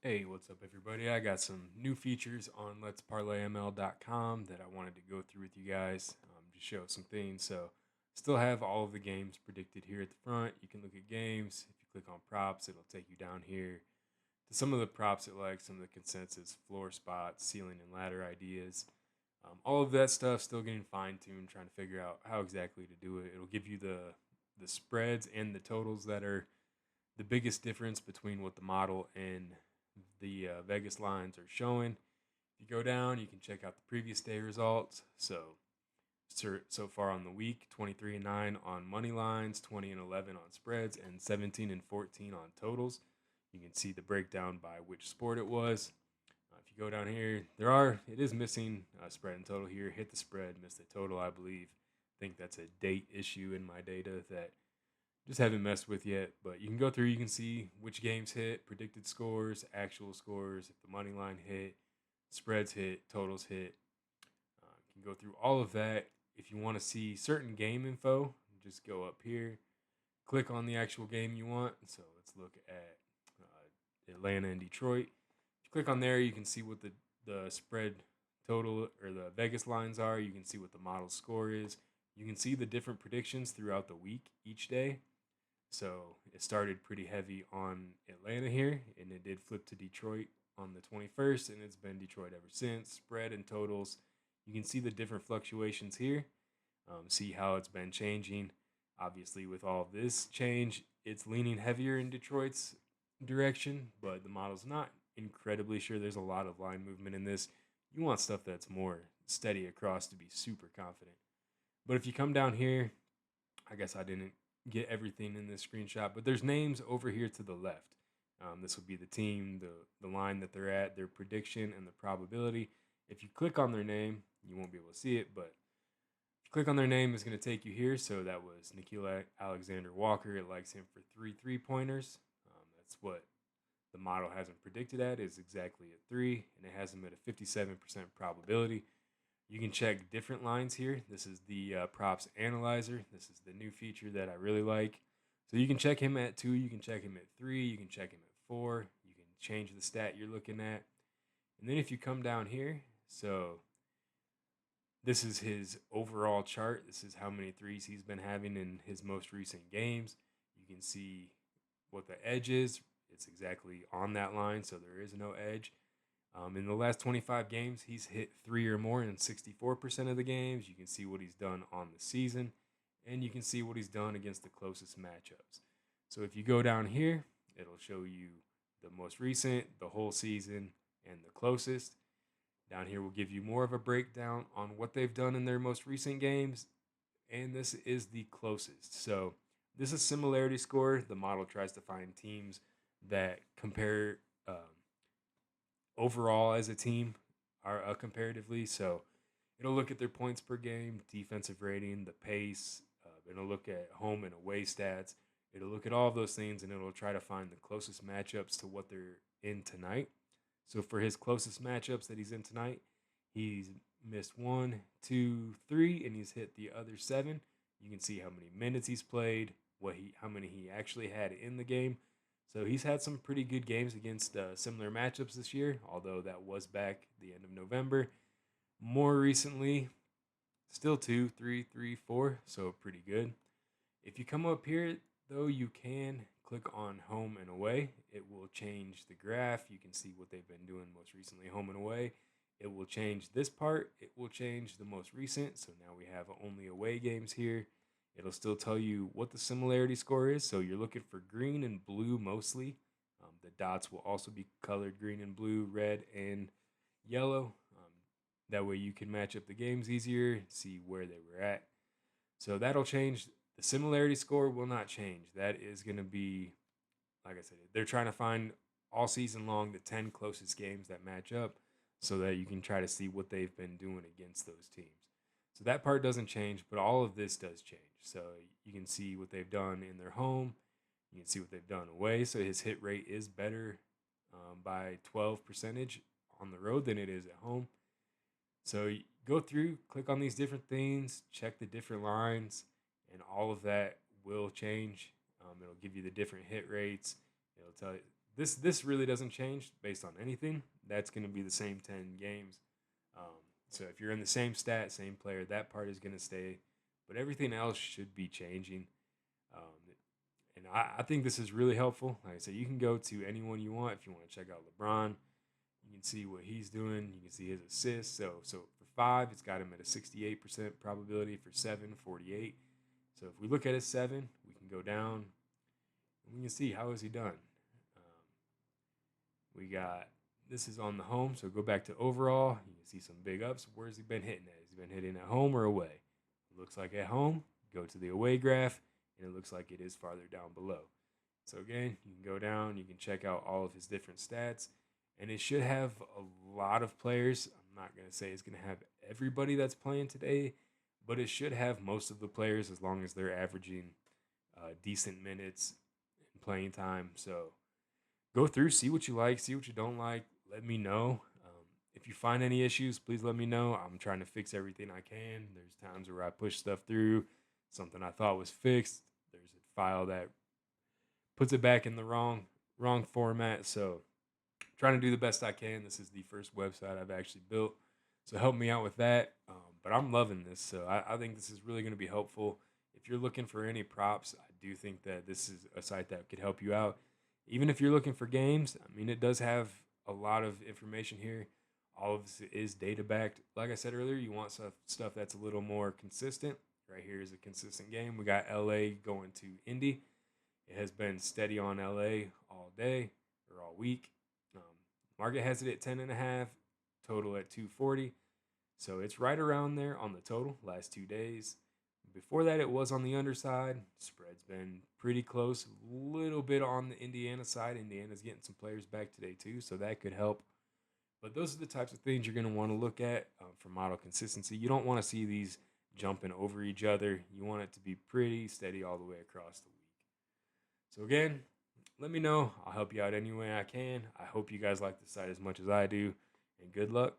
Hey, what's up, everybody? I got some new features on letsparlayml.com that I wanted to go through with you guys, to show some things. So, still have all of the games predicted here at the front. You can look at games. If you click on props, it'll take you down here to some of the props it likes, some of the consensus, floor spots, ceiling and ladder ideas. All of that stuff still getting fine tuned, trying to figure out how exactly to do it. It'll give you the spreads and the totals that are the biggest difference between what the model and the Vegas lines are showing. If you go down, you can check out the previous day results. So far on the week, 23 and 9 on money lines, 20 and 11 on spreads, and 17 and 14 on totals. You can see the breakdown by which sport it was. If you go down here, it is missing a spread and total here. Hit the spread, miss the total, I believe. I think that's a date issue in my data that just haven't messed with yet. But you can go through, you can see which games hit, predicted scores, actual scores, if the money line hit, spreads hit, totals hit. You can go through all of that. If you want to see certain game info, just go up here, click on the actual game you want. So let's look at Atlanta and Detroit. If you click on there, you can see what the spread total or the Vegas lines are. You can see what the model score is. You can see the different predictions throughout the week each day. So it started pretty heavy on Atlanta here, and it did flip to Detroit on the 21st, and it's been Detroit ever since. Spread and totals. You can see the different fluctuations here. See how it's been changing. Obviously, with all this change, it's leaning heavier in Detroit's direction, but the model's not incredibly sure. There's a lot of line movement in this. You want stuff that's more steady across to be super confident. But if you come down here, I guess I didn't get everything in this screenshot, but there's names over here to the left. This would be the team, the line that they're at, their prediction, and the probability. If you click on their name, you won't be able to see it, but if you click on their name, it's going to take you here. So that was Nikhil Alexander Walker. It likes him for 3 3-pointers. That's what the model has him predicted at, is exactly at 3, and it has him at a 57% probability. You can check different lines here. This is the props analyzer. This is the new feature that I really like. So you can check him at 2, you can check him at 3, you can check him at 4, you can change the stat you're looking at. And then if you come down here, so this is his overall chart. This is how many threes he's been having in his most recent games. You can see what the edge is. It's exactly on that line, so there is no edge. In the last 25 games, he's hit 3 or more in 64% of the games. You can see what he's done on the season, and you can see what he's done against the closest matchups. So if you go down here, it'll show you the most recent, the whole season, and the closest. Down here will give you more of a breakdown on what they've done in their most recent games, and this is the closest. So this is similarity score. The model tries to find teams that compare overall as a team are comparatively. So it'll look at their points per game, defensive rating, the pace. It'll look at home and away stats. It'll look at all of those things, and it'll try to find the closest matchups to what they're in tonight. So for his closest matchups that he's in tonight, he's missed 1, 2, 3, and he's hit the other 7. You can see how many minutes he's played, how many he actually had in the game. So he's had some pretty good games against similar matchups this year, although that was back the end of November. More recently, still 2, 3, 3, 4, so pretty good. If you come up here, though, you can click on home and away. It will change the graph. You can see what they've been doing most recently, home and away. It will change this part. It will change the most recent. So now we have only away games here. It'll still tell you what the similarity score is. So you're looking for green and blue mostly. The dots will also be colored green and blue, red and yellow. That way you can match up the games easier, see where they were at. So that'll change. The similarity score will not change. That is going to be, like I said, they're trying to find all season long the 10 closest games that match up so that you can try to see what they've been doing against those teams. So that part doesn't change, but all of this does change. So you can see what they've done in their home. You can see what they've done away. So his hit rate is better by 12% on the road than it is at home. So you go through, click on these different things, check the different lines, and all of that will change. It'll give you the different hit rates. It'll tell you This really doesn't change based on anything. That's going to be the same 10 games. Um, so if you're in the same stat, same player, that part is going to stay, but everything else should be changing. Um, and I think this is really helpful. Like I said, you can go to anyone you want. If you want to check out LeBron, you can see what he's doing. You can see his assists. So for 5, it's got him at a 68% probability. For 7, 48. So if we look at his 7, we can go down and we can see how has he done. We got this is on the home, so go back to overall. You can see some big ups. Where's he been hitting at? Has he been hitting at home or away? It looks like at home. Go to the away graph, and it looks like it is farther down below. So again, you can go down, you can check out all of his different stats, and it should have a lot of players. I'm not gonna say it's gonna have everybody that's playing today, but it should have most of the players as long as they're averaging decent minutes and playing time. So go through, see what you like, see what you don't like. Let me know. If you find any issues, please let me know. I'm trying to fix everything I can. There's times where I push stuff through, something I thought was fixed. There's a file that puts it back in the wrong format. So trying to do the best I can. This is the first website I've actually built, so help me out with that. But I'm loving this, so I think this is really going to be helpful. If you're looking for any props, I do think that this is a site that could help you out. Even if you're looking for games, I mean, it does have a lot of information here. All of this is data backed. Like I said earlier, you want stuff that's a little more consistent. Right here is a consistent game. We got LA going to Indy. It has been steady on LA all day or all week. Um, Market has it at 10.5, total at 240. So it's right around there on the total last 2 days. Before that, it was on the underside. Spread's been pretty close, a little bit on the Indiana side. Indiana's getting some players back today too, so that could help. But those are the types of things you're going to want to look at for model consistency. You don't want to see these jumping over each other. You want it to be pretty steady all the way across the week. So again, let me know. I'll help you out any way I can. I hope you guys like the site as much as I do, and good luck.